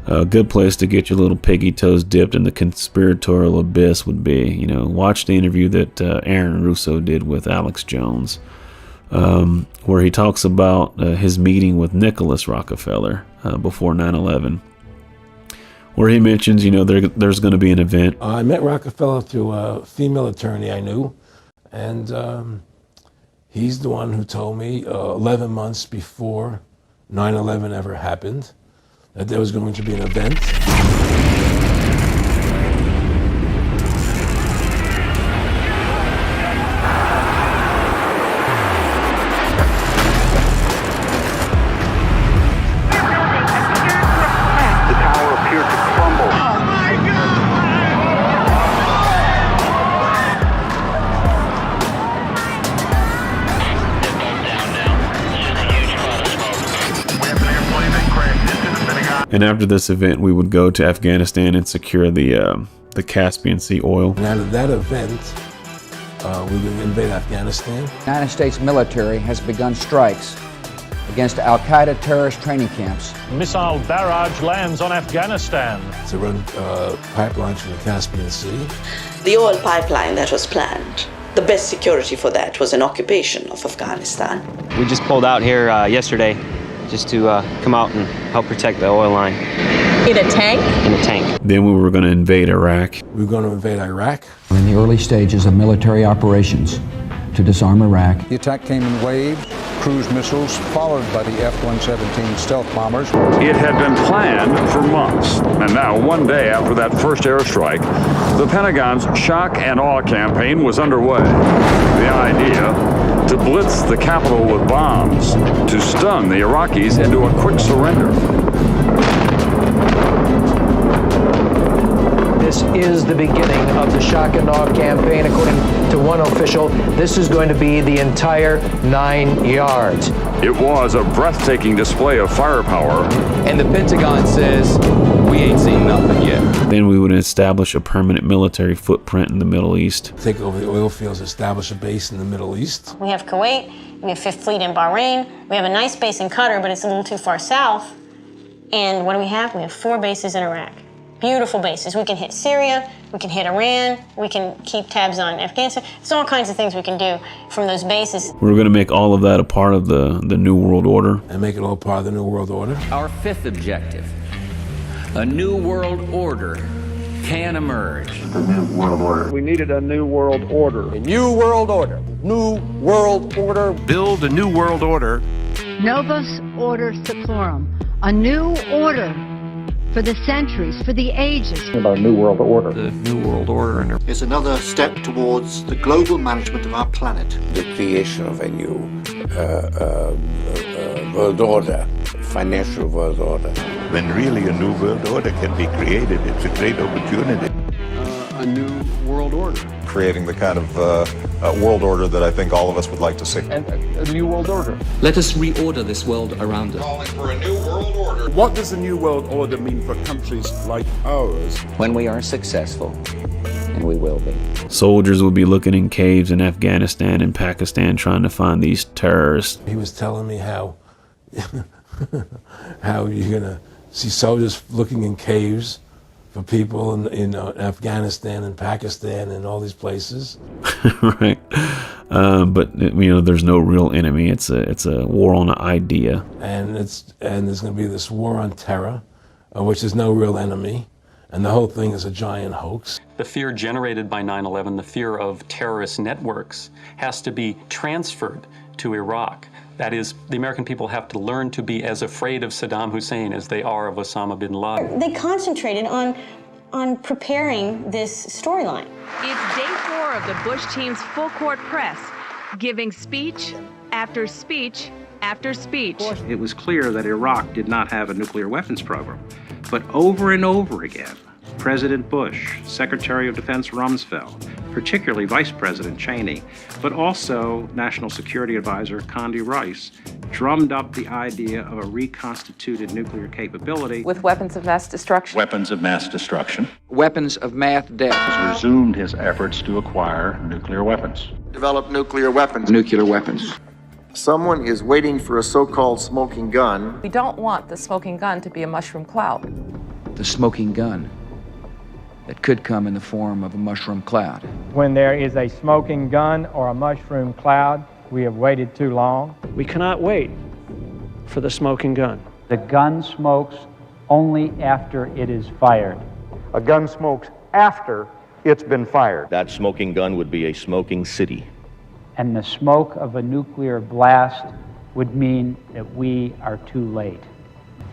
A good place to get your little piggy toes dipped in the conspiratorial abyss would be, watch the interview that Arron Russo did with Alex Jones, where he talks about his meeting with Nicholas Rockefeller before 9/11, where he mentions, there's going to be an event. I met Rockefeller through a female attorney I knew, and he's the one who told me 11 months before 9/11 ever happened that there was going to be an event. And after this event, we would go to Afghanistan and secure the Caspian Sea oil. And out of that event, we would invade Afghanistan. The United States military has begun strikes against Al-Qaeda terrorist training camps. Missile barrage lands on Afghanistan. To run pipelines from the Caspian Sea. The oil pipeline that was planned, the best security for that was an occupation of Afghanistan. We just pulled out here yesterday just to come out and help protect the oil line. In a tank? In a tank. Then we were going to invade Iraq. We were going to invade Iraq. We're in the early stages of military operations to disarm Iraq. The attack came in waves, cruise missiles, followed by the F-117 stealth bombers. It had been planned for months, and now one day after that first airstrike, the Pentagon's shock and awe campaign was underway. The idea to blitz the capital with bombs, to stun the Iraqis into a quick surrender. This is the beginning of the shock and awe campaign. According to one official, this is going to be the entire 9 yards. It was a breathtaking display of firepower. And the Pentagon says, we ain't seen nothing yet. Then we would establish a permanent military footprint in the Middle East. Take over the oil fields, establish a base in the Middle East. We have Kuwait, we have Fifth Fleet in Bahrain, we have a nice base in Qatar, but it's a little too far south. And what do we have? We have 4 bases in Iraq. Beautiful bases. We can hit Syria, we can hit Iran, we can keep tabs on Afghanistan. There's all kinds of things we can do from those bases. We're going to make all of that a part of the New World Order. And make it all part of the New World Order. Our 5th objective, a new world order can emerge. The New World Order. We needed a New World Order. A new world order. New world order. Build a New World Order. Novus Order Seclorum. A new order. For the centuries, for the ages. About a new world order. The New World Order is another step towards the global management of our planet. The creation of a new world order, financial world order. When really a new world order can be created, it's a great opportunity. A new world order. Creating the kind of world order that I think all of us would like to see. And a new world order. Let us reorder this world around us. Calling for a new world order. What does a new world order mean for countries like ours? When we are successful, and we will be. Soldiers will be looking in caves in Afghanistan and Pakistan trying to find these terrorists. He was telling me how you're going to see soldiers looking in caves for people in Afghanistan and Pakistan and all these places. Right. But there's no real enemy. It's a war on an idea. And there's going to be this war on terror, which is no real enemy. And the whole thing is a giant hoax. The fear generated by 9/11, the fear of terrorist networks, has to be transferred to Iraq. That is, the American people have to learn to be as afraid of Saddam Hussein as they are of Osama bin Laden. They concentrated on preparing this storyline. It's day 4 of the Bush team's full court press, giving speech after speech after speech. It was clear that Iraq did not have a nuclear weapons program, but over and over again, President Bush, Secretary of Defense Rumsfeld, particularly Vice President Cheney, but also National Security Advisor Condi Rice, drummed up the idea of a reconstituted nuclear capability. With weapons of mass destruction. Weapons of mass destruction. Weapons of mass death. Has resumed his efforts to acquire nuclear weapons. Develop nuclear weapons. Nuclear weapons. Someone is waiting for a so-called smoking gun. We don't want the smoking gun to be a mushroom cloud. the smoking gun that could come in the form of a mushroom cloud. When there is a smoking gun or a mushroom cloud, we have waited too long. We cannot wait for the smoking gun. The gun smokes only after it is fired. A gun smokes after it's been fired. That smoking gun would be a smoking city. And the smoke of a nuclear blast would mean that we are too late.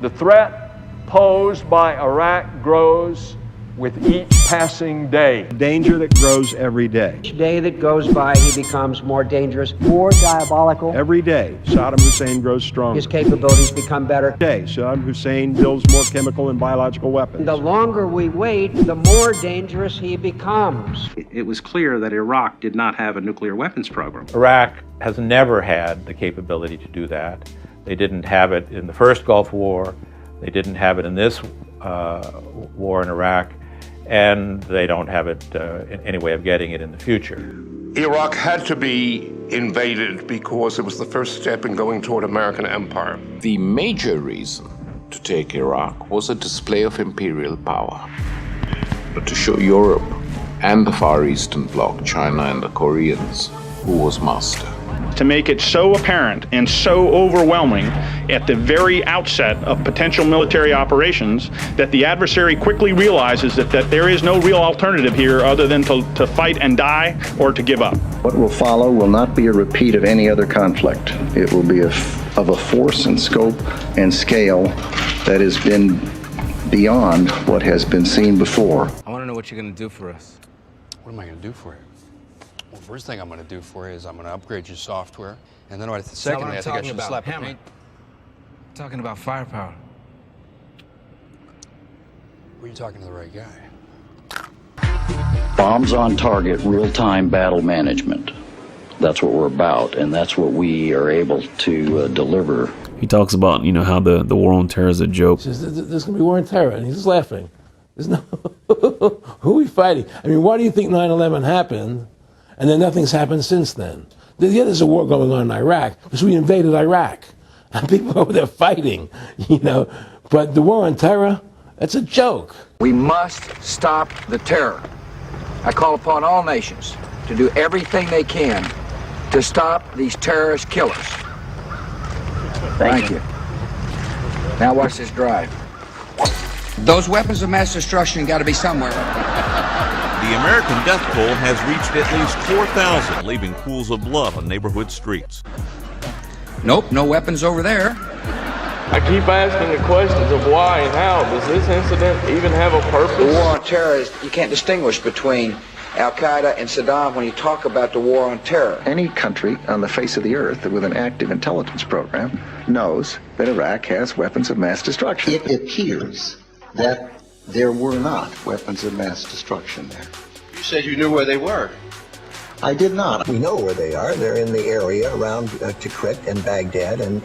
The threat posed by Iraq grows with each passing day. Danger that grows every day. Each day that goes by, he becomes more dangerous, more diabolical. Every day, Saddam Hussein grows stronger. His capabilities become better. Every day, Saddam Hussein builds more chemical and biological weapons. The longer we wait, the more dangerous he becomes. It was clear that Iraq did not have a nuclear weapons program. Iraq has never had the capability to do that. They didn't have it in the first Gulf War. They didn't have it in this war in Iraq. And they don't have it in any way of getting it in the future. Iraq had to be invaded because it was the first step in going toward American empire. The major reason to take Iraq was a display of imperial power, but to show Europe and the Far Eastern Bloc, China and the Koreans, who was master. To make it so apparent and so overwhelming at the very outset of potential military operations that the adversary quickly realizes that there is no real alternative here other than to fight and die or to give up. What will follow will not be a repeat of any other conflict. It will be of a force and scope and scale that has been beyond what has been seen before. I want to know what you're going to do for us. What am I going to do for you? Well, first thing I'm going to do for you is I'm going to upgrade your software, and then secondly, I think I should slap a paint. Talking about firepower. Were you talking to the right guy? Bombs on target, real-time battle management. That's what we're about, and that's what we are able to deliver. He talks about, how the war on terror is a joke. He says, there's going to be war on terror, and he's just laughing. There's no, who are we fighting? I mean, why do you think 9/11 happened? And then nothing's happened since then. Yeah, there's a war going on in Iraq because we invaded Iraq. And people over there fighting, But the war on terror, that's a joke. We must stop the terror. I call upon all nations to do everything they can to stop these terrorist killers. Thank you. Now watch this drive. Those weapons of mass destruction got to be somewhere. The American death toll has reached at least 4,000, leaving pools of blood on neighborhood streets. Nope, no weapons over there. I keep asking the questions of why and how. Does this incident even have a purpose? The war on terror is, you can't distinguish between Al-Qaeda and Saddam when you talk about the war on terror. Any country on the face of the earth with an active intelligence program knows that Iraq has weapons of mass destruction. It appears that there were not weapons of mass destruction there. You said you knew where they were. I did not. We know where they are. They're in the area around Tikrit and Baghdad and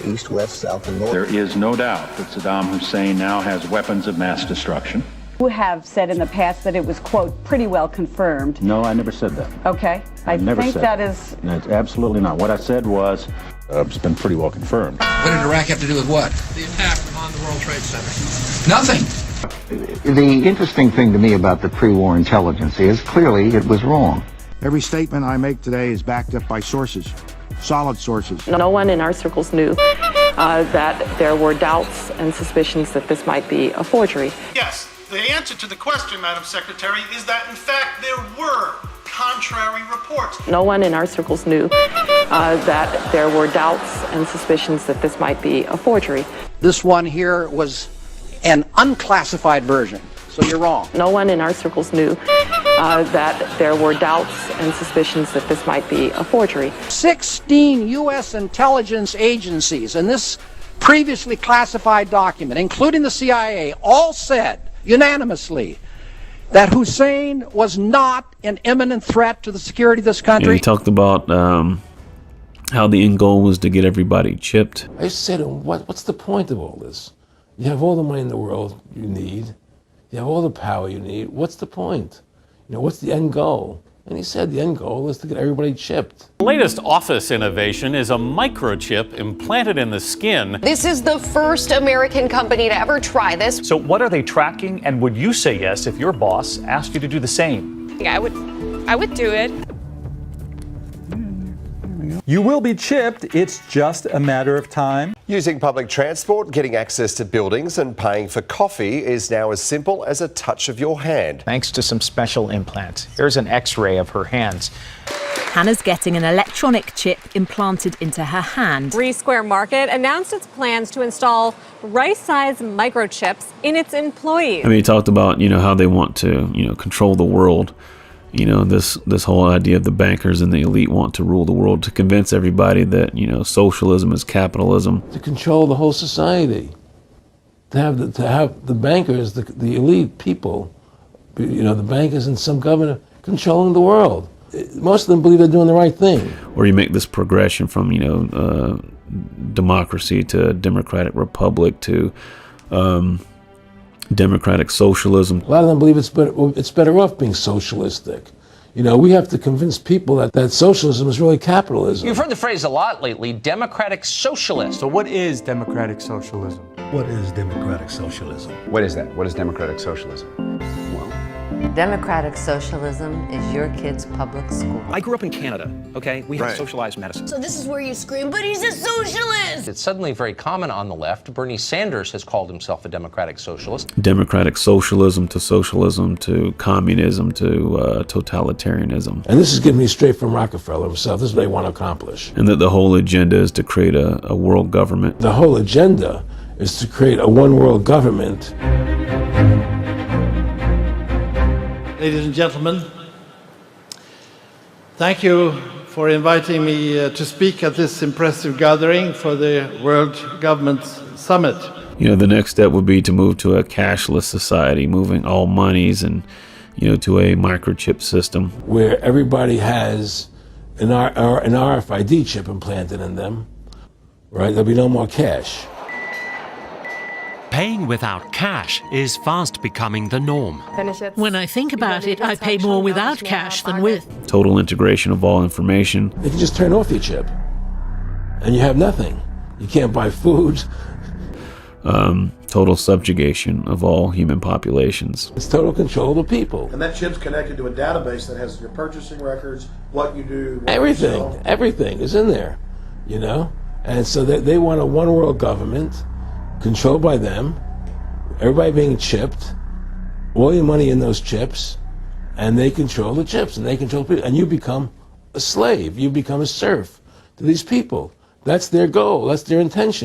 east, west, south, and north. There is no doubt that Saddam Hussein now has weapons of mass destruction. You have said in the past that it was, quote, pretty well confirmed. No, I never said that. Okay. I think that is... No, it's absolutely not. What I said was, it's been pretty well confirmed. What did Iraq have to do with what? The attack on the World Trade Center. Nothing. The interesting thing to me about the pre-war intelligence is clearly it was wrong. Every statement I make today is backed up by sources, solid sources. No one in our circles knew that there were doubts and suspicions that this might be a forgery. Yes, the answer to the question, Madam Secretary, is that in fact there were contrary reports. No one in our circles knew that there were doubts and suspicions that this might be a forgery. This one here was an unclassified version, so you're wrong. No one in our circles knew that there were doubts and suspicions that this might be a forgery. 16 U.S. intelligence agencies in this previously classified document, including the CIA, all said unanimously that Hussein was not an imminent threat to the security of this country. Yeah, he talked about how the end goal was to get everybody chipped. I just said to him, what's the point of all this? You have all the money in the world you need. You have all the power you need. What's the point? What's the end goal? And he said the end goal is to get everybody chipped. The latest office innovation is a microchip implanted in the skin. This is the first American company to ever try this. So what are they tracking, and would you say yes if your boss asked you to do the same? Yeah, I would do it. You will be chipped. It's just a matter of time. Using public transport, getting access to buildings and paying for coffee is now as simple as a touch of your hand. Thanks to some special implants. Here's an x-ray of her hands. Hannah's getting an electronic chip implanted into her hand. 3 Square Market announced its plans to install rice-sized microchips in its employees. I mean, he talked about, how they want to, control the world. This whole idea of the bankers and the elite want to rule the world, to convince everybody that, socialism is capitalism. To control the whole society. To have the bankers, the elite people, the bankers and some governor controlling the world. Most of them believe they're doing the right thing. Or you make this progression from, democracy to democratic republic to democratic socialism. A lot of them believe it's better off being socialistic. We have to convince people that socialism is really capitalism. You've heard the phrase a lot lately, democratic socialist. So what is democratic socialism? What is democratic socialism? What is that? What is democratic socialism? Democratic socialism is your kid's public school. I grew up in Canada, okay? We have socialized medicine. So this is where you scream, but he's a socialist! It's suddenly very common on the left. Bernie Sanders has called himself a democratic socialist. Democratic socialism to communism to totalitarianism. And this is giving me straight from Rockefeller himself. This is what they want to accomplish. And that the whole agenda is to create a world government. The whole agenda is to create a one world government. Ladies and gentlemen, thank you for inviting me to speak at this impressive gathering for the World Government Summit. The next step would be to move to a cashless society, moving all monies and, to a microchip system. Where everybody has an RFID chip implanted in them, right? There'll be no more cash. Paying without cash is fast becoming the norm. When I think about it, I pay more without cash than with. Total integration of all information. They can just turn off your chip, and you have nothing. You can't buy food. Total subjugation of all human populations. It's total control of the people. And that chip's connected to a database that has your purchasing records, what you do, Everything is in there, And so they want a one world government, controlled by them, everybody being chipped, all your money in those chips, and they control the chips, and they control people, and you become a slave, you become a serf to these people. That's their goal, that's their intention.